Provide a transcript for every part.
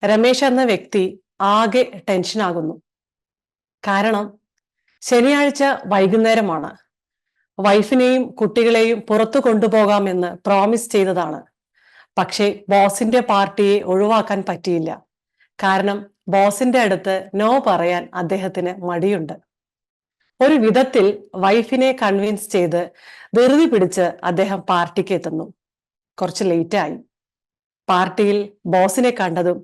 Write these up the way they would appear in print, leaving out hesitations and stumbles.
രമേശ് എന്ന വ്യക്തി ആകെ ടെൻഷനാകുന്നു. കാരണം ശനിയാഴ്ച വൈകുന്നേരമാണ്. വൈഫിനെയും കുട്ടികളെയും പുറത്തു കൊണ്ടുപോകാമെന്ന് പ്രോമിസ് ചെയ്തതാണ്. പക്ഷേ ബോസിന്റെ പാർട്ടിയെ ഒഴിവാക്കാൻ പറ്റിയില്ല. കാരണം ബോസിന്റെ അടുത്ത് നോ പറയാൻ അദ്ദേഹത്തിന് മടിയുണ്ട്. ഒരു വിധത്തിൽ വൈഫിനെ കൺവിൻസ് ചെയ്ത് ധൃതി പിടിച്ച് അദ്ദേഹം പാർട്ടിക്ക് എത്തുന്നു. കുറച്ച് ലേറ്റായി. പാർട്ടിയിൽ ബോസിനെ കണ്ടതും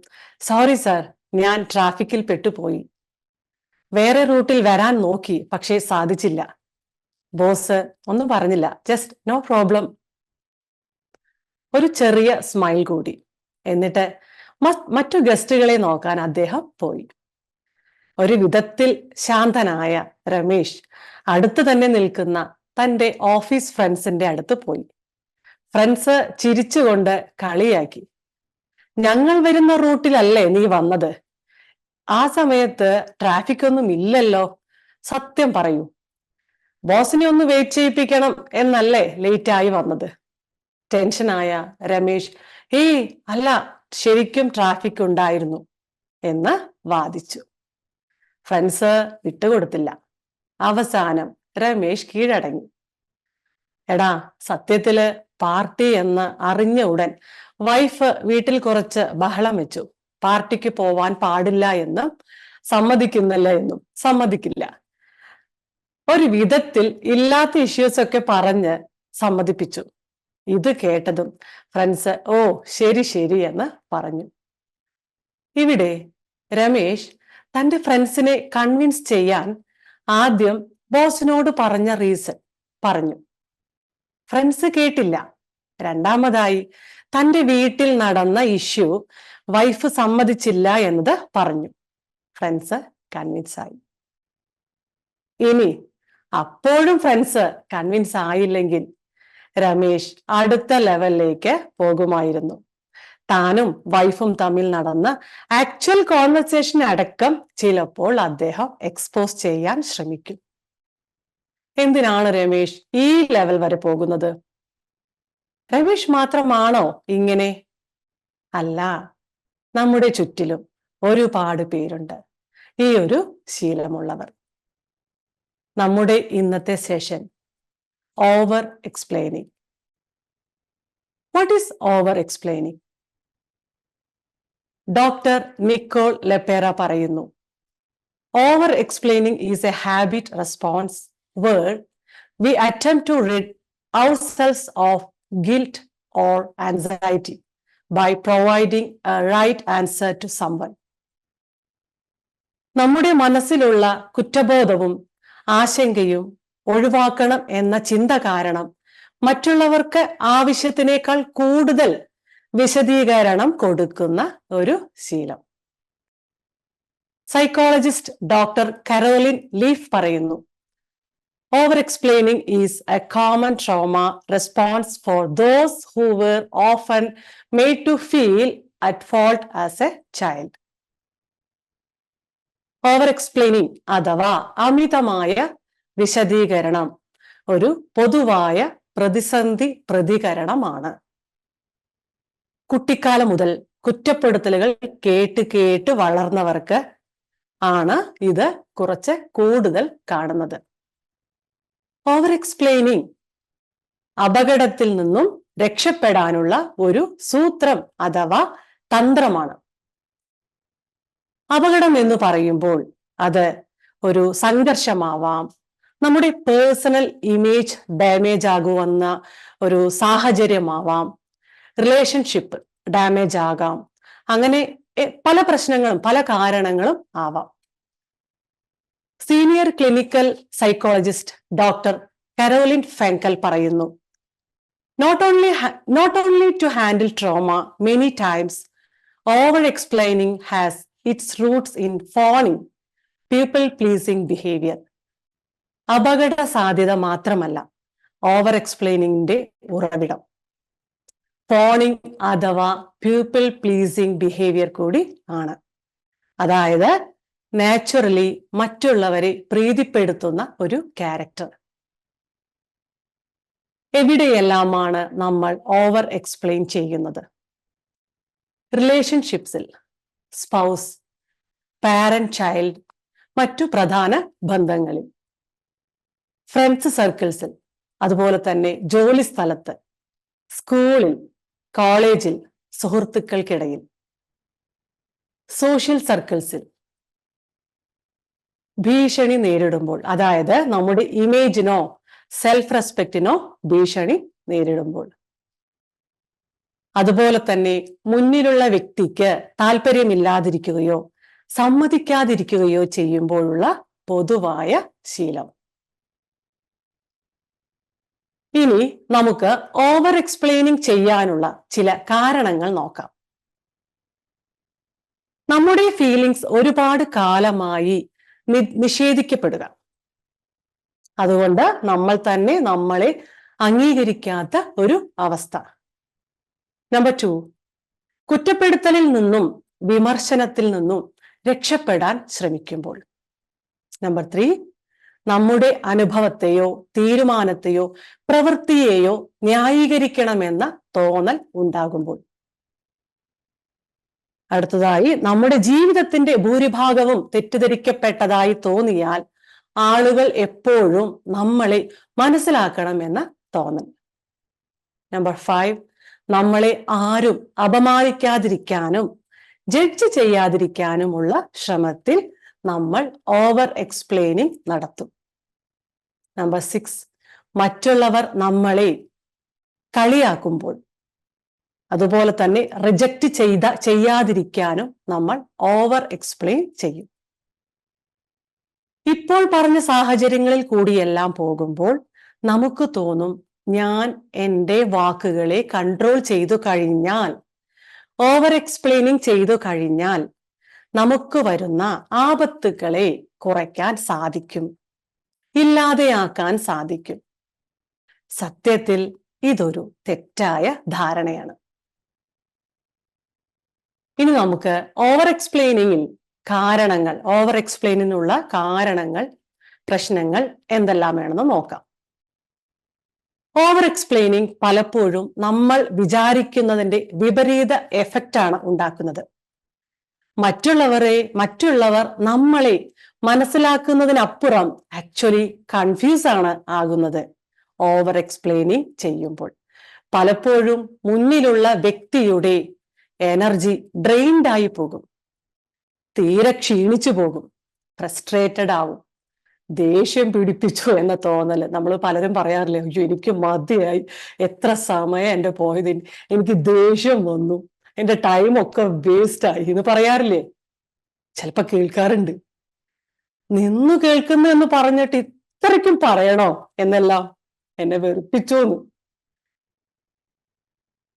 സോറി സർ, ഞാൻ ട്രാഫിക്കിൽ പെട്ടുപോയി, വേറെ റൂട്ടിൽ വരാൻ നോക്കി, പക്ഷേ സാധിച്ചില്ല. ബോസ് ഒന്നും പറഞ്ഞില്ല, ജസ്റ്റ് നോ പ്രോബ്ലം. ഒരു ചെറിയ സ്മൈൽ കൂടി. എന്നിട്ട് മറ്റു ഗസ്റ്റുകളെ നോക്കാൻ അദ്ദേഹം പോയി. ഒരു വിധത്തിൽ ശാന്തനായ രമേശ് അടുത്ത് തന്നെ നിൽക്കുന്ന തന്റെ ഓഫീസ് ഫ്രണ്ട്സിന്റെ അടുത്ത് പോയി. ഫ്രണ്ട്സ് ചിരിച്ചുകൊണ്ട് കളിയാക്കി. ഞങ്ങൾ വരുന്ന റൂട്ടിലല്ലേ നീ വന്നത്? ആ സമയത്ത് ട്രാഫിക് ഒന്നും ഇല്ലല്ലോ, സത്യം പറയൂ. ബോസിനെ ഒന്ന് വെയിറ്റ് ചെയ്യിപ്പിക്കണം എന്നല്ലേ ലേറ്റ് ആയി വന്നത്? ടെൻഷനായ രമേശ് അല്ല, ശരിക്കും ട്രാഫിക് ഉണ്ടായിരുന്നു എന്ന് വാദിച്ചു. ഫ്രണ്ട്സ് വിട്ടുകൊടുത്തില്ല. അവസാനം രമേശ് കീഴടങ്ങി. എടാ, സത്യത്തില് പാർട്ടി എന്ന് അറിഞ്ഞ ഉടൻ വൈഫ് വീട്ടിൽ കുറച്ച് ബഹളം വെച്ചു. പാർട്ടിക്ക് പോവാൻ പാടില്ല എന്നും സമ്മതിക്കുന്നില്ല എന്നും സമ്മതിക്കില്ല. ഒരു വിധത്തിൽ ഇല്ലാത്ത ഇഷ്യൂസ് ഒക്കെ പറഞ്ഞ് സമ്മതിപ്പിച്ചു. ഇത് കേട്ടതും ഫ്രണ്ട്സ് ശരി ശരി എന്ന് പറഞ്ഞു. ഇവിടെ രമേശ് തന്റെ ഫ്രണ്ട്സിനെ കൺവിൻസ് ചെയ്യാൻ ആദ്യം ബോസിനോട് പറഞ്ഞ റീസൺ പറഞ്ഞു. ഫ്രണ്ട്സ് കേട്ടില്ല. രണ്ടാമതായി തന്റെ വീട്ടിൽ നടന്ന ഇഷ്യൂ വൈഫ് സമ്മതിച്ചില്ല എന്നത് പറഞ്ഞു. ഫ്രണ്ട്സ് കൺവിൻസ് ആയി. ഇനി അപ്പോഴും ഫ്രണ്ട്സ് കൺവിൻസ് ആയില്ലെങ്കിൽ രമേശ് അടുത്ത ലെവലിലേക്ക് പോകുമായിരുന്നു. താനും വൈഫും തമ്മിൽ നടന്ന ആക്ച്വൽ കോൺവെർസേഷൻ അടക്കം ചിലപ്പോൾ അദ്ദേഹം എക്സ്പോസ് ചെയ്യാൻ ശ്രമിക്കും. എന്തിനാണ് രമേശ് ഈ ലെവൽ വരെ പോകുന്നത്? രമേശ് മാത്രമാണോ ഇങ്ങനെ? അല്ല, നമ്മുടെ ചുറ്റിലും ഒരുപാട് പേരുണ്ട് ഈ ഒരു ശീലമുള്ളവർ. നമ്മുടെ ഇന്നത്തെ session over explaining. What is over explaining? Doctor Nicole Lepera പറയുന്നു, over explaining is a habit response where we attempt to rid ourselves of guilt or anxiety by providing a right answer to someone. നമ്മുടെ മനസ്സിലുള്ള കുറ്റബോധവും ആശങ്കയും ഒഴിവാക്കണം എന്ന ചിന്ത കാരണം മറ്റുള്ളവർക്ക് ആവശ്യത്തിനേക്കാൾ കൂടുതൽ വിശദീകരണം കൊടുക്കുന്ന ഒരു ശീലം. സൈക്കോളജിസ്റ്റ് ഡോക്ടർ കരോലിൻ ലീഫ് പറയുന്നു, over-explaining is a common trauma response for those who were often made to feel at fault as a child. Over-explaining അഥവാ അമിതമായ വിശദീകരണം ഒരു പൊതുവായ പ്രതിസന്ധി പ്രതികരണമാണ്. കുട്ടിക്കാലം മുതൽ കുറ്റപ്പെടുത്തലുകൾ കേട്ട് വളർന്നവർക്ക് ആണ് ഇത് കുറച്ച് കൂടുതൽ കാണുന്നത്. ഓവർ എക്സ്പ്ലെയിനിങ് അപകടത്തിൽ നിന്നും രക്ഷപ്പെടാനുള്ള ഒരു സൂത്രം അഥവാ തന്ത്രമാണ്. അപകടം എന്ന് പറയുമ്പോൾ അത് ഒരു സംഘർഷമാവാം, നമ്മുടെ പേഴ്സണൽ ഇമേജ് ഡാമേജ് ആകുവന്ന ഒരു സാഹചര്യമാവാം, റിലേഷൻഷിപ്പ് ഡാമേജ് ആകാം, അങ്ങനെ പല പ്രശ്നങ്ങളും പല കാരണങ്ങളും ആവാം. Senior clinical psychologist doctor Caroline Fenkel പറയുന്നു, not only to handle trauma, many times over explaining has its roots in fawning, people pleasing behavior. അപകട സാധ്യത മാത്രമല്ല ഓവർ എക്സ്പ്ലെയിനിങ്ങിന്റെ ഉറവിടം ഫോണിംഗ് അഥവാ പീപ്പിൾ പ്ലീസിംഗ് ബിഹേവിയർ കൂടി ആണ്. അതായത് നാച്ചുറലി മറ്റുള്ളവരെ പ്രീതിപ്പെടുത്തുന്ന ഒരു ക്യാരക്ടർ. എവിടെയെല്ലാമാണ് നമ്മൾ ഓവർ എക്സ്പ്ലെയിൻ ചെയ്യുന്നത്? റിലേഷൻഷിപ്സിൽ, സ്പൗസ്, പാരന്റ് ചൈൽഡ്, മറ്റു പ്രധാന ബന്ധങ്ങളിൽ, ഫ്രണ്ട്സ് സർക്കിൾസിൽ, അതുപോലെ തന്നെ ജോലി സ്ഥലത്ത്, സ്കൂളിൽ, കോളേജിൽ, സുഹൃത്തുക്കൾക്കിടയിൽ, സോഷ്യൽ സർക്കിൾസിൽ, ഭീഷണി നേരിടുമ്പോൾ, അതായത് നമ്മുടെ ഇമേജിനോ സെൽഫ് റെസ്പെക്റ്റിനോ ഭീഷണി നേരിടുമ്പോൾ, അതുപോലെ തന്നെ മുന്നിലുള്ള വ്യക്തിക്ക് താല്പര്യമില്ലാതിരിക്കുകയോ സമ്മതിക്കാതിരിക്കുകയോ ചെയ്യുമ്പോഴുള്ള പൊതുവായ ശീലം. ഇനി നമുക്ക് ഓവർ എക്സ്പ്ലെയിനിങ് ചെയ്യാനുള്ള ചില കാരണങ്ങൾ നോക്കാം. നമ്മുടെ ഫീലിങ്സ് ഒരുപാട് കാലമായി നിഷേധിക്കപ്പെടുക, അതുകൊണ്ട് നമ്മൾ തന്നെ നമ്മളെ അംഗീകരിക്കാത്ത ഒരു അവസ്ഥ. നമ്പർ 2, കുറ്റപ്പെടുത്തലിൽ നിന്നും വിമർശനത്തിൽ നിന്നും രക്ഷപ്പെടാൻ ശ്രമിക്കുമ്പോൾ. നമ്പർ 3, നമ്മുടെ അനുഭവത്തെയോ തീരുമാനത്തെയോ പ്രവൃത്തിയെയോ ന്യായീകരിക്കണമെന്ന തോന്നൽ ഉണ്ടാകുമ്പോൾ. അടുത്തതായി, നമ്മുടെ ജീവിതത്തിന്റെ ഭൂരിഭാഗവും തെറ്റിദ്ധരിക്കപ്പെട്ടതായി തോന്നിയാൽ ആളുകൾ എപ്പോഴും നമ്മളെ മനസ്സിലാക്കണമെന്ന തോന്നൽ. നമ്പർ 5, നമ്മളെ ആരും അപമാനിക്കാതിരിക്കാനും ജഡ്ജ് ചെയ്യാതിരിക്കാനുമുള്ള ശ്രമത്തിൽ നമ്മൾ ഓവർ എക്സ്പ്ലെയിനിങ് നടത്തും. നമ്പർ 6, മറ്റുള്ളവർ നമ്മളെ കളിയാക്കുമ്പോൾ, അതുപോലെ തന്നെ റിജക്റ്റ് ചെയ്യാതിരിക്കാനും നമ്മൾ ഓവർ എക്സ്പ്ലെയിൻ ചെയ്യും. ഇപ്പോൾ പറഞ്ഞ സാഹചര്യങ്ങളിൽ കൂടിയെല്ലാം പോകുമ്പോൾ നമുക്ക് തോന്നും, ഞാൻ എൻ്റെ വാക്കുകളെ കൺട്രോൾ ചെയ്തു കഴിഞ്ഞാൽ, ഓവർ എക്സ്പ്ലെയിനിങ് ചെയ്തു കഴിഞ്ഞാൽ നമുക്ക് വരുന്ന ആപത്തുകളെ കുറയ്ക്കാൻ സാധിക്കും, ഇല്ലാതെയാക്കാൻ സാധിക്കും. സത്യത്തിൽ ഇതൊരു തെറ്റായ ധാരണയാണ്. ഇനി നമുക്ക് ഓവർ എക്സ്പ്ലെയിനിങ്ങിൽ ഓവർ എക്സ്പ്ലെയിനിനുള്ള കാരണങ്ങൾ, പ്രശ്നങ്ങൾ എന്തെല്ലാമാണെന്ന് നോക്കാം. ഓവർ എക്സ്പ്ലെയിനിങ് പലപ്പോഴും നമ്മൾ വിചാരിക്കുന്നതിന്റെ വിപരീത എഫക്റ്റ് ആണ് ഉണ്ടാക്കുന്നത്. മറ്റുള്ളവർ നമ്മളെ മനസ്സിലാക്കുന്നതിനപ്പുറം ആക്ച്വലി കൺഫ്യൂസ് ആണ് ആകുന്നത് ഓവർ എക്സ്പ്ലെയിനിങ് ചെയ്യുമ്പോൾ. പലപ്പോഴും മുന്നിലുള്ള വ്യക്തിയുടെ എനർജി ഡ്രെയിൻഡ് ആയി പോകും, തീരെ ക്ഷീണിച്ചു പോകും, ഫ്രസ്ട്രേറ്റഡ് ആവും, ദേഷ്യം പിടിപ്പിച്ചു എന്ന തോന്നൽ. നമ്മൾ പലരും പറയാറില്ലേ, അയ്യോ എനിക്ക് മതിയായി, എത്ര സമയം എൻ്റെ പോയത്, എനിക്ക് ദേഷ്യം വന്നു, എൻ്റെ ടൈമൊക്കെ വേസ്റ്റ് ആയി എന്ന് പറയാറില്ലേ? ചിലപ്പോ കേൾക്കാറുണ്ട്. നിന്നു കേൾക്കുന്നു എന്ന് പറഞ്ഞിട്ട് ഇത്രയ്ക്കും പറയണോ എന്നെല്ലാം എന്നെ വെറുപ്പിച്ചോന്ന്.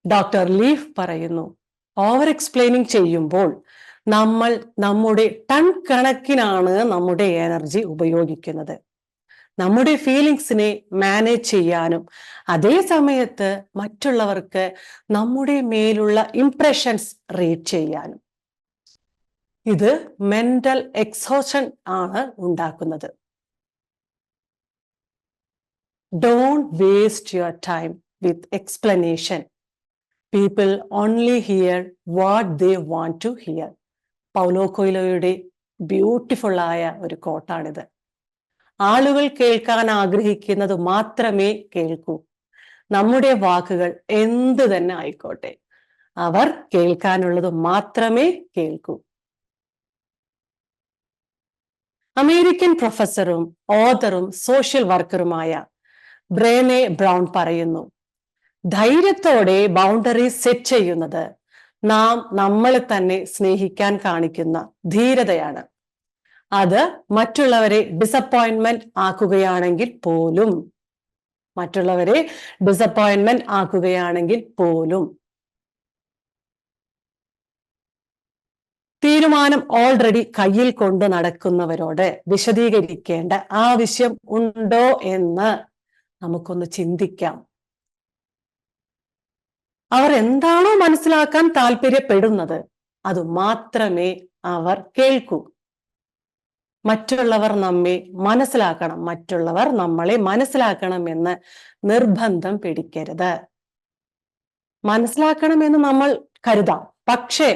ഡോക്ടർ ലീഫ് പറയുന്നു, ഓവർ എക്സ്പ്ലെയിനിങ് ചെയ്യുമ്പോൾ നമ്മൾ നമ്മുടെ ടൺ കണക്കിനാണ് നമ്മുടെ എനർജി ഉപയോഗിക്കുന്നത്. നമ്മുടെ ഫീലിങ്സിനെ മാനേജ് ചെയ്യാനും അതേ സമയത്ത് മറ്റുള്ളവർക്ക് നമ്മുടെ മേലുള്ള ഇംപ്രഷൻസ് റീഡ് ചെയ്യാനും. ഇത് മെന്റൽ എക്സോഷൻ ആണ് ഉണ്ടാക്കുന്നത്. Don't waste your time with explanation. People only hear what they want to hear. Paulo കൊയ്ലോയുടെ ബ്യൂട്ടിഫുൾ ആയ ഒരു കോട്ടാണിത്. ആളുകൾ കേൾക്കാൻ ആഗ്രഹിക്കുന്നത് മാത്രമേ കേൾക്കൂ. നമ്മുടെ വാക്കുകൾ എന്ത് തന്നെ ആയിക്കോട്ടെ, അവർ കേൾക്കാനുള്ളത് മാത്രമേ കേൾക്കൂ. അമേരിക്കൻ പ്രൊഫസറും ഓതറും സോഷ്യൽ വർക്കറുമായ ബ്രേനെ ബ്രൗൺ പറയുന്നു, ധൈര്യത്തോടെ ബൗണ്ടറി സെറ്റ് ചെയ്യുന്നത് നാം നമ്മളെ തന്നെ സ്നേഹിക്കാൻ കാണിക്കുന്ന ധീരതയാണ്. അത് മറ്റുള്ളവരെ ഡിസപ്പോയിന്റ്മെന്റ് ആക്കുകയാണെങ്കിൽ പോലും തീരുമാനം ഓൾറെഡി കയ്യിൽ കൊണ്ട് നടക്കുന്നവരോട് വിശദീകരിക്കേണ്ട ആവശ്യം ഉണ്ടോ എന്ന് നമുക്കൊന്ന് ചിന്തിക്കാം. അവർ എന്താണോ മനസ്സിലാക്കാൻ താല്പര്യപ്പെടുന്നത് അത് മാത്രമേ അവർ കേൾക്കൂ. മറ്റുള്ളവർ നമ്മളെ മനസ്സിലാക്കണം എന്ന് നിർബന്ധം പിടിക്കരുത്. മനസ്സിലാക്കണമെന്ന് നമ്മൾ കരുതാം, പക്ഷേ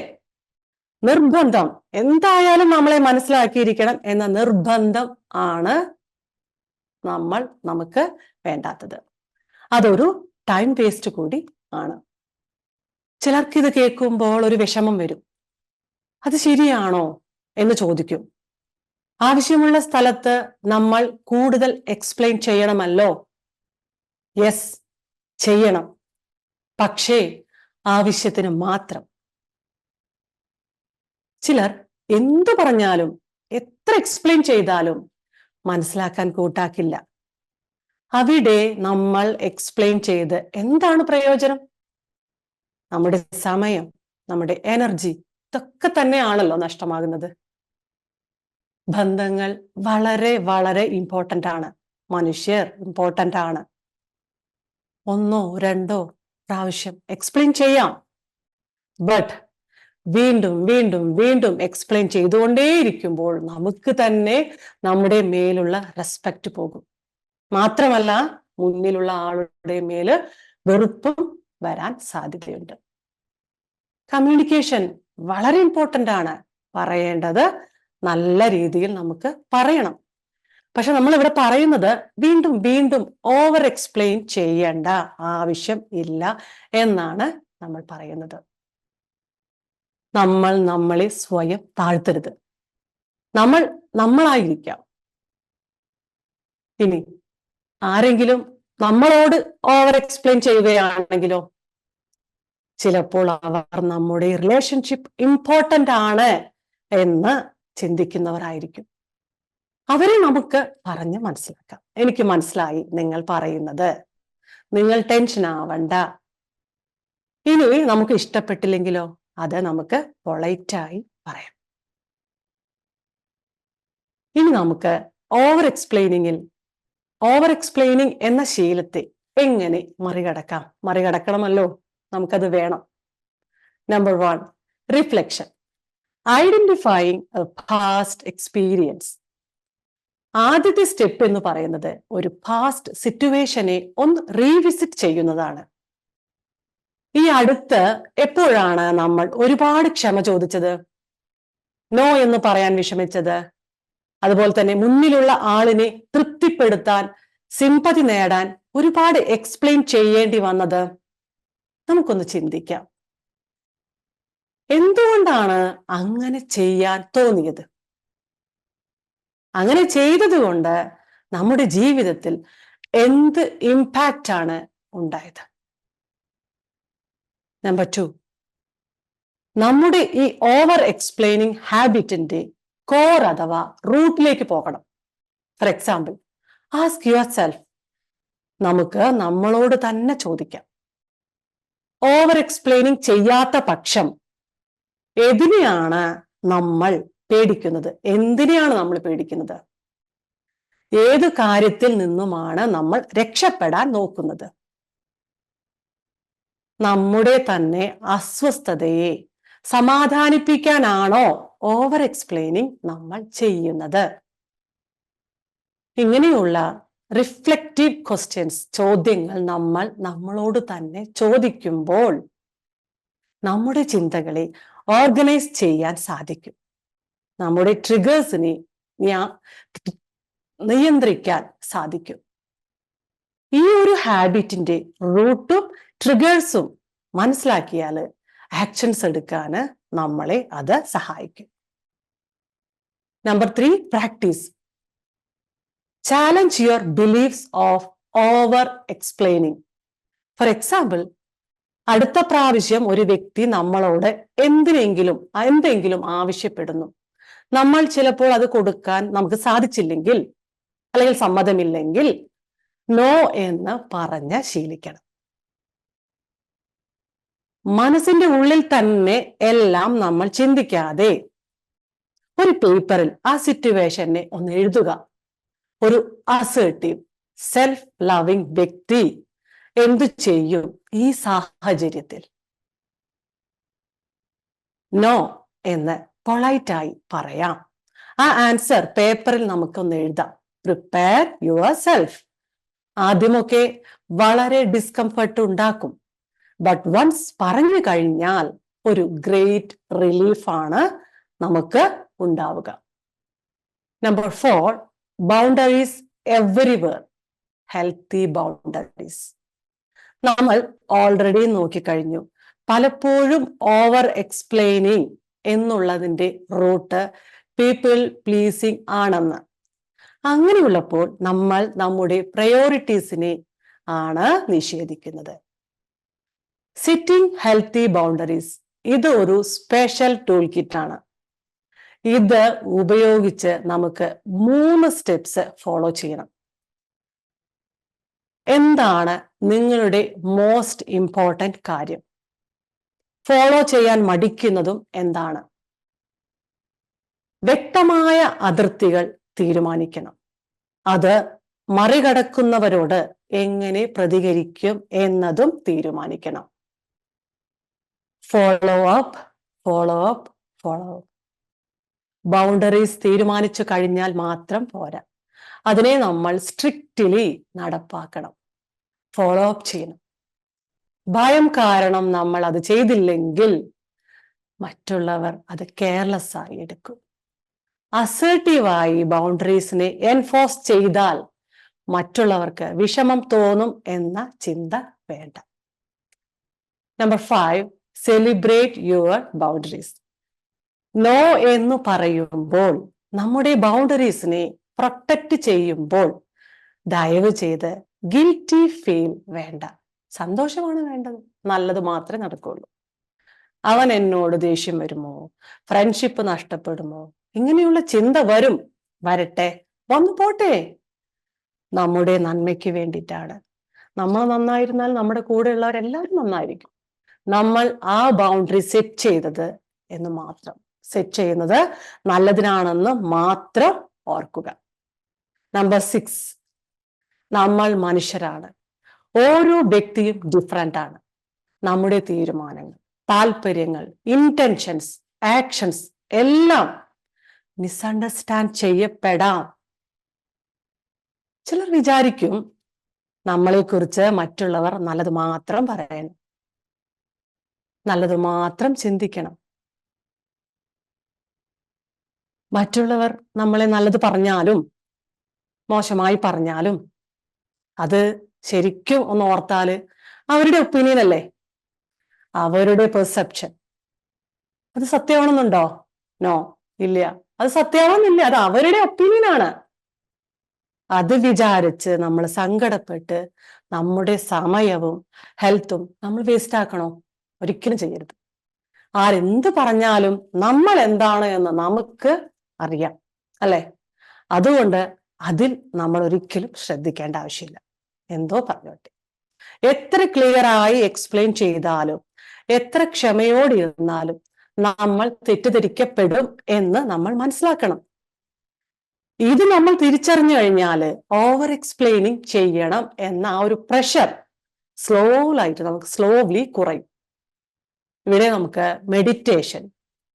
നിർബന്ധം, എന്തായാലും നമ്മളെ മനസ്സിലാക്കിയിരിക്കണം എന്ന നിർബന്ധം ആണ് നമുക്ക് വേണ്ടാത്തത്. അതൊരു ടൈം വേസ്റ്റ് കൂടി ആണ്. ചിലർക്ക് ഇത് കേൾക്കുമ്പോൾ ഒരു വിഷമം വരും. അത് ശരിയാണോ എന്ന് ചോദിക്കും. ആവശ്യമുള്ള സ്ഥലത്ത് നമ്മൾ കൂടുതൽ എക്സ്പ്ലെയിൻ ചെയ്യണമല്ലോ. യെസ്, ചെയ്യണം. പക്ഷേ ആവശ്യത്തിന് മാത്രം. ചിലർ എന്തു പറഞ്ഞാലും എത്ര എക്സ്പ്ലെയിൻ ചെയ്താലും മനസ്സിലാക്കാൻ കൂട്ടാക്കില്ല. അവിടെ നമ്മൾ എക്സ്പ്ലെയിൻ ചെയ്ത് എന്താണ് പ്രയോജനം? നമ്മുടെ സമയം, നമ്മുടെ എനർജി ഇതൊക്കെ തന്നെയാണല്ലോ നഷ്ടമാകുന്നത്. ബന്ധങ്ങൾ വളരെ വളരെ ഇമ്പോർട്ടൻ്റ് ആണ്. മനുഷ്യർ ഇമ്പോർട്ടൻ്റ് ആണ്. ഒന്നോ രണ്ടോ പ്രാവശ്യം എക്സ്പ്ലെയിൻ ചെയ്യാം. ബട്ട് വീണ്ടും വീണ്ടും വീണ്ടും എക്സ്പ്ലെയിൻ ചെയ്തുകൊണ്ടേയിരിക്കുമ്പോൾ നമുക്ക് തന്നെ നമ്മുടെ മേലുള്ള റെസ്പെക്റ്റ് പോകും. മാത്രമല്ല മുന്നിലുള്ള ആളുടെ മേല് വെറുപ്പും വരാൻ സാധ്യതയുണ്ട്. കമ്മ്യൂണിക്കേഷൻ വളരെ ഇമ്പോർട്ടൻ്റ് ആണ്. പറയേണ്ടത് നല്ല രീതിയിൽ നമുക്ക് പറയണം. പക്ഷെ നമ്മൾ ഇവിടെ പറയുന്നത് വീണ്ടും വീണ്ടും ഓവർ എക്സ്പ്ലെയിൻ ചെയ്യേണ്ട ആവശ്യം ഇല്ല എന്നാണ് നമ്മൾ പറയുന്നത്. നമ്മൾ നമ്മളെ സ്വയം താഴ്ത്തരുത്. നമ്മളായിരിക്കാം. ഇനി ആരെങ്കിലും നമ്മളോട് ഓവർ എക്സ്പ്ലെയിൻ ചെയ്യുകയാണെങ്കിലോ, ചിലപ്പോൾ അവർ നമ്മുടെ റിലേഷൻഷിപ്പ് ഇമ്പോർട്ടൻ്റ് ആണ് എന്ന് ചിന്തിക്കുന്നവരായിരിക്കും. അവരെ നമുക്ക് പറഞ്ഞ് മനസ്സിലാക്കാം. എനിക്ക് മനസ്സിലായി നിങ്ങൾ പറയുന്നത്, നിങ്ങൾ ടെൻഷൻ ആവണ്ട. ഇനി നമുക്ക് ഇഷ്ടപ്പെട്ടില്ലെങ്കിലോ, അത് നമുക്ക് പൊളൈറ്റായി പറയാം. ഇനി നമുക്ക് ഓവർ എക്സ്പ്ലെയിനിങ് എന്ന ശീലത്തെ എങ്ങനെ മറികടക്കണമല്ലോ, നമുക്കത് വേണം. Number 1, reflection. Identifying A past experience. ആദ്യത്തെ സ്റ്റെപ്പ് എന്ന് പറയുന്നത് ഒരു പാസ്റ്റ് സിറ്റുവേഷനെ ഒന്ന് റീവിസിറ്റ് ചെയ്യുന്നതാണ്. ഈ അടുത്ത് എപ്പോഴാണ് നമ്മൾ ഒരുപാട് ക്ഷമ ചോദിച്ചത്, നോ എന്ന് പറയാൻ വിഷമിച്ചത്, അതുപോലെ തന്നെ മുന്നിലുള്ള ആളിനെ തൃപ്തിപ്പെടുത്താൻ, സിമ്പതി നേടാൻ ഒരുപാട് എക്സ്പ്ലെയിൻ ചെയ്യേണ്ടി വന്നത്? നമുക്കൊന്ന് ചിന്തിക്കാം. എന്തുകൊണ്ടാണ് അങ്ങനെ ചെയ്യാൻ തോന്നിയത്? അങ്ങനെ ചെയ്തത് കൊണ്ട് നമ്മുടെ ജീവിതത്തിൽ എന്ത് ഇമ്പാക്റ്റ് ആണ് ഉണ്ടായത്? നമ്പർ 2, നമ്മുടെ ഈ ഓവർ എക്സ്പ്ലെയിനിങ് ഹാബിറ്റിന്റെ കോർ അഥവാ റൂട്ടിലേക്ക് പോകണം. For example, ask your self. നമുക്ക് നമ്മളോട് തന്നെ ചോദിക്കാം, ഓവർ എക്സ്പ്ലെയിനിങ് ചെയ്യാത്ത പക്ഷം എന്തിനെയാണ് നമ്മൾ പേടിക്കുന്നത്? ഏതു കാര്യത്തിൽ നിന്നുമാണ് നമ്മൾ രക്ഷപ്പെടാൻ നോക്കുന്നത്? നമ്മുടെ തന്നെ അസ്വസ്ഥതയെ സമാധാനിപ്പിക്കാനാണോ ഓവർ എക്സ്പ്ലെയിനിങ് നമ്മൾ ചെയ്യുന്നത്? ഇങ്ങനെയുള്ള റിഫ്ലക്റ്റീവ് ക്വസ്റ്റ്യൻസ്, ചോദ്യങ്ങൾ നമ്മൾ നമ്മളോട് തന്നെ ചോദിക്കുമ്പോൾ നമ്മുടെ ചിന്തകളെ ഓർഗനൈസ് ചെയ്യാൻ സാധിക്കും. നമ്മുടെ ട്രിഗേഴ്സിനെ നിയന്ത്രിക്കാൻ സാധിക്കും. ഈ ഒരു ഹാബിറ്റിന്റെ റൂട്ടും ട്രിഗേഴ്സും മനസ്സിലാക്കിയാൽ ആക്ഷൻസ് എടുക്കാൻ നമ്മളെ അത് സഹായിക്കും. Number 3, practice. Challenge your beliefs of over explaining. For example, അടുത്ത പ്രാവശ്യം ഒരു വ്യക്തി നമ്മളോട് എന്തെങ്കിലും ആവശ്യപ്പെടുന്നു. നമ്മൾ ചിലപ്പോൾ അത് കൊടുക്കാൻ നമുക്ക് സാധിച്ചില്ലെങ്കിൽ, അല്ലെങ്കിൽ സമ്മതമില്ലെങ്കിൽ, നോ എന്ന് പറഞ്ഞ് ശീലിക്കണം. മനസ്സിന്റെ ഉള്ളിൽ തന്നെ എല്ലാം നമ്മൾ ചിന്തിക്കാതെ ഒരു പേപ്പറിൽ ആ സിറ്റുവേഷനെ ഒന്ന് എഴുതുക. ഒരു അസേർട്ടീവ്, സെൽഫ് ലവിങ് വ്യക്തി എന്തു ചെയ്യും ഈ സാഹചര്യത്തിൽ? നോ എന്ന് പൊളൈറ്റായി പറയാം. ആ ആൻസർ പേപ്പറിൽ നമുക്കൊന്ന് എഴുതാം. Prepare your self. ആദ്യമൊക്കെ വളരെ ഡിസ്കംഫർട്ട് ഉണ്ടാക്കും. ബട്ട് വൺസ് പറഞ്ഞു കഴിഞ്ഞാൽ ഒരു ഗ്രേറ്റ് റിലീഫാണ് നമുക്ക് ഉണ്ടാവുക. Number 4, boundaries everywhere, healthy boundaries. നമ്മൾ ഓൾറെഡി നോക്കിക്കഴിഞ്ഞു, പലപ്പോഴും ഓവർ എക്സ്പ്ലെയിനിങ് എന്നുള്ളതിൻ്റെ റൂട്ട് പീപ്പിൾ പ്ലീസിങ് ആണെന്ന്. അങ്ങനെയുള്ളപ്പോൾ നമ്മൾ നമ്മുടെ പ്രയോറിറ്റീസിനെ ആണ് നിഷേധിക്കുന്നത്. സിറ്റിംഗ് ഹെൽത്തി ബൗണ്ടറീസ്, ഇത് ഒരു സ്പെഷ്യൽ ടൂൾ കിറ്റാണ്. ഇത് ഉപയോഗിച്ച് നമുക്ക് 3 സ്റ്റെപ്സ് ഫോളോ ചെയ്യണം. എന്താണ് നിങ്ങളുടെ മോസ്റ്റ് ഇമ്പോർട്ടൻറ്റ് കാര്യം? ഫോളോ ചെയ്യാൻ മടിക്കുന്നതും എന്താണ്? വ്യക്തമായ അതിർത്തികൾ തീരുമാനിക്കണം. അത് മറികടക്കുന്നവരോട് എങ്ങനെ പ്രതികരിക്കും എന്നതും തീരുമാനിക്കണം. Follow up, follow up, follow up. Boundaries തീരുമാനിച്ചു കഴിഞ്ഞാൽ മാത്രം പോരാ, അതിനെ നമ്മൾ സ്ട്രിക്റ്റ്ലി നടപ്പാക്കണം, ഫോളോ അപ്പ് ചെയ്യണം. ഭയം കാരണം നമ്മൾ അത് ചെയ്തില്ലെങ്കിൽ മറ്റുള്ളവർ അത് കെയർലെസ് ആയി എടുക്കും. അസേർട്ടീവായി ബൗണ്ടറീസിനെ എൻഫോഴ്സ് ചെയ്താൽ മറ്റുള്ളവർക്ക് വിഷമം തോന്നും എന്ന ചിന്ത വേണ്ട. Number 5, celebrate your boundaries. No എന്ന് പറയുമ്പോൾ, നമ്മുടെ ബൗണ്ടറീസിനെ പ്രൊട്ടക്റ്റ് ചെയ്യുമ്പോൾ ദയവ് ചെയ്ത് ഗിൽറ്റി ഫീൽ വേണ്ട. സന്തോഷമാണ് വേണ്ടത്, നല്ലത് മാത്രമേ നടക്കുള്ളൂ. അവൻ എന്നോട് ദേഷ്യം വരുമോ, ഫ്രണ്ട്ഷിപ്പ് നഷ്ടപ്പെടുമോ, ഇങ്ങനെയുള്ള ചിന്ത വരട്ടെ, വന്നു പോട്ടെ. നമ്മുടെ നന്മയ്ക്ക് വേണ്ടിയിട്ടാണ്. നമ്മൾ നന്നായിരുന്നാൽ നമ്മുടെ കൂടെയുള്ളവരെല്ലാവരും നന്നായിരിക്കും. നമ്മൾ ആ ബൗണ്ടറി സെറ്റ് ചെയ്യുന്നത് നല്ലതിനാണെന്ന് മാത്രം ഓർക്കുക. നമ്പർ 6, നമ്മൾ മനുഷ്യരാണ്. ഓരോ വ്യക്തിയും ഡിഫറെൻ്റ് ആണ്. നമ്മുടെ തീരുമാനങ്ങൾ, താല്പര്യങ്ങൾ, ഇന്റൻഷൻസ്, ആക്ഷൻസ് എല്ലാം മിസ്അണ്ടർസ്റ്റാൻഡ് ചെയ്യപ്പെടാം. ചിലർ വിചാരിക്കും നമ്മളെക്കുറിച്ച് മറ്റുള്ളവർ നല്ലത് മാത്രം പറയണം, നല്ലത് മാത്രം ചിന്തിക്കണം. മറ്റുള്ളവർ നമ്മളെ നല്ലത് പറഞ്ഞാലും മോശമായി പറഞ്ഞാലും അത് ശരിക്കും ഒന്ന് ഓർത്താല് അവരുടെ ഒപ്പീനിയൻ അല്ലേ, അവരുടെ പെർസെപ്ഷൻ. അത് സത്യമാണെന്നുണ്ടോ? നോ, ഇല്ല. അത് സത്യമാണെന്നില്ല, അത് അവരുടെ ഒപ്പീനിയൻ ആണ്. അത് വിചാരിച്ച് നമ്മൾ സങ്കടപ്പെട്ട് നമ്മുടെ സമയവും ഹെൽത്തും നമ്മൾ വേസ്റ്റ് ആക്കണോ? ഒരിക്കലും ചെയ്യരുത്. ആരെന്ത് പറഞ്ഞാലും നമ്മൾ എന്താണ് എന്ന് നമുക്ക് അറിയാം, അല്ലെ? അതുകൊണ്ട് അതിൽ നമ്മൾ ഒരിക്കലും ശ്രദ്ധിക്കേണ്ട ആവശ്യമില്ല. എന്തോ പറഞ്ഞോട്ടെ. എത്ര ക്ലിയർ ആയി എക്സ്പ്ലെയിൻ ചെയ്താലും, എത്ര ക്ഷമയോടിരുന്നാലും നമ്മൾ തെറ്റിദ്ധരിക്കപ്പെടും എന്ന് നമ്മൾ മനസ്സിലാക്കണം. ഇത് നമ്മൾ തിരിച്ചറിഞ്ഞു കഴിഞ്ഞാൽ ഓവർ എക്സ്പ്ലെയിനിങ് ചെയ്യണം എന്ന ആ ഒരു പ്രഷർ നമുക്ക് സ്ലോലി കുറയും. ഇവിടെ നമുക്ക് മെഡിറ്റേഷൻ,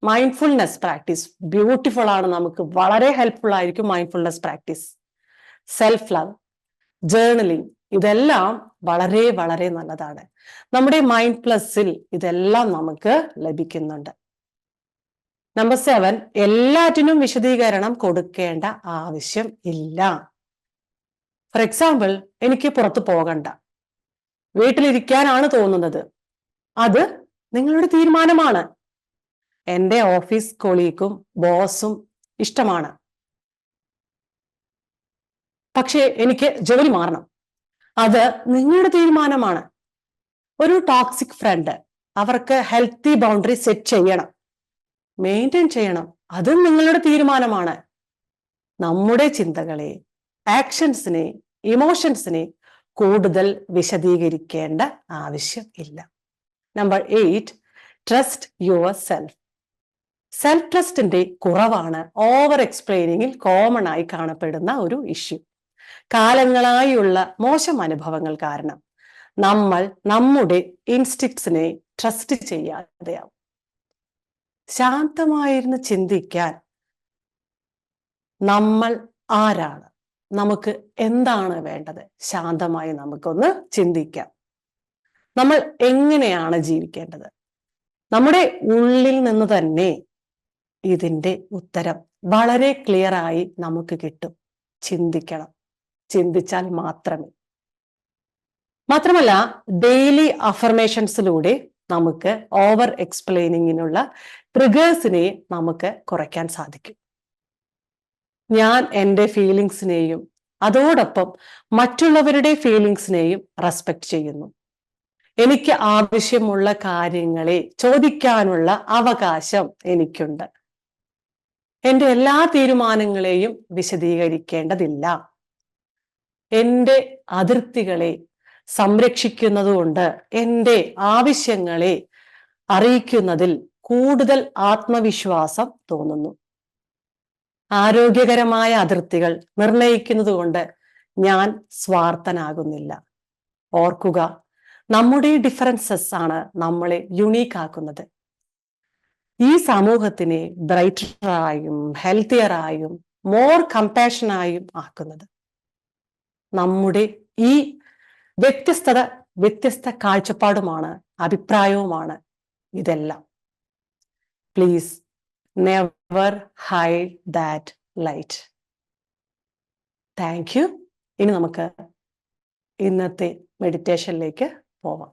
മൈൻഡ്ഫുൾനെസ് പ്രാക്ടീസ് ബ്യൂട്ടിഫുൾ ആണ്. നമുക്ക് വളരെ ഹെൽപ്ഫുൾ ആയിരിക്കും mindfulness practice. Self love, journaling, ഇതെല്ലാം വളരെ വളരെ നല്ലതാണ്. നമ്മുടെ മൈൻഡ് പ്ലസിൽ ഇതെല്ലാം നമുക്ക് ലഭിക്കുന്നുണ്ട്. നമ്പർ 7, എല്ലാറ്റിനും വിശദീകരണം കൊടുക്കേണ്ട ആവശ്യം ഇല്ല. ഫോർ എക്സാമ്പിൾ, എനിക്ക് പുറത്തു പോകണ്ട, വീട്ടിലിരിക്കാനാണ് തോന്നുന്നത്, അത് നിങ്ങളുടെ തീരുമാനമാണ്. എൻ്റെ ഓഫീസ് കൊളീഗും ബോസും ഇഷ്ടമാണ്, പക്ഷേ എനിക്ക് ജോലി മാറണം, അത് നിങ്ങളുടെ തീരുമാനമാണ്. ഒരു ടോക്സിക് ഫ്രണ്ട്, അവർക്ക് ഹെൽത്തി ബൗണ്ടറി സെറ്റ് ചെയ്യണം, മെയിൻറ്റെയിൻ ചെയ്യണം, അതും നിങ്ങളുടെ തീരുമാനമാണ്. നമ്മുടെ ചിന്തകളെ, ആക്ഷൻസിനെ, ഇമോഷൻസിനെ കൂടുതൽ വിശദീകരിക്കേണ്ട ആവശ്യം ഇല്ല. Number 8, trust your self. Self ട്രസ്റ്റിന്റെ കുറവാണ് ഓവർ എക്സ്പ്ലെയിനിങ്ങിൽ കോമൺ ആയി കാണപ്പെടുന്ന ഒരു ഇഷ്യൂ. കാലങ്ങളായുള്ള മോശം അനുഭവങ്ങൾ കാരണം നമ്മൾ നമ്മുടെ ഇൻസ്റ്റിക്ട്സിനെ ട്രസ്റ്റ് ചെയ്യാതെയാവും. ശാന്തമായിരുന്ന് ചിന്തിക്കാൻ, നമ്മൾ ആരാണ്, നമുക്ക് എന്താണ് വേണ്ടത്, ശാന്തമായി നമുക്കൊന്ന് ചിന്തിക്കാം. നമ്മൾ എങ്ങനെയാണ് ജീവിക്കേണ്ടത്, നമ്മുടെ ഉള്ളിൽ നിന്ന് തന്നെ ഇതിന്റെ ഉത്തരം വളരെ ക്ലിയർ ആയി നമുക്ക് കിട്ടും. ചിന്തിക്കണം, ചിന്തിച്ചാൽ മാത്രമേ. മാത്രമല്ല, ഡെയിലി അഫർമേഷൻസിലൂടെ നമുക്ക് ഓവർ എക്സ്പ്ലെയിനിങ്ങിനുള്ള ട്രിഗേഴ്സിനെ നമുക്ക് കുറയ്ക്കാൻ സാധിക്കും. ഞാൻ എൻ്റെ ഫീലിങ്സിനെയും അതോടൊപ്പം മറ്റുള്ളവരുടെ ഫീലിങ്സിനെയും റെസ്പെക്ട് ചെയ്യുന്നു. എനിക്ക് ആവശ്യമുള്ള കാര്യങ്ങളെ ചോദിക്കാനുള്ള അവകാശം എനിക്കുണ്ട്. എൻ്റെ എല്ലാ തീരുമാനങ്ങളെയും വിശദീകരിക്കേണ്ടതില്ല. എൻ്റെ അതിർത്തികളെ സംരക്ഷിക്കുന്നതുകൊണ്ട് എൻ്റെ ആവശ്യങ്ങളെ അറിയിക്കുന്നതിൽ കൂടുതൽ ആത്മവിശ്വാസം തോന്നുന്നു. ആരോഗ്യകരമായ അതിർത്തികൾ നിർണയിക്കുന്നത് കൊണ്ട് ഞാൻ സ്വാർത്ഥനാകുന്നില്ല. ഓർക്കുക, നമ്മുടെ ഡിഫറൻസസ് ആണ് നമ്മളെ യുണീക്ക് ആക്കുന്നത്. ഈ സമൂഹത്തിനെ ബ്രൈറ്ററായും ഹെൽത്തിയറായും മോർ കമ്പാഷനായും ആക്കുന്നത്. നമ്മുടെ ഈ വ്യത്യസ്ത കാഴ്ചപ്പാടുമാണ്, അഭിപ്രായവുമാണ് ഇതെല്ലാം. Please never hide that light. Thank you. ഇനി നമുക്ക് ഇന്നത്തെ മെഡിറ്റേഷനിലേക്ക് പോവാം.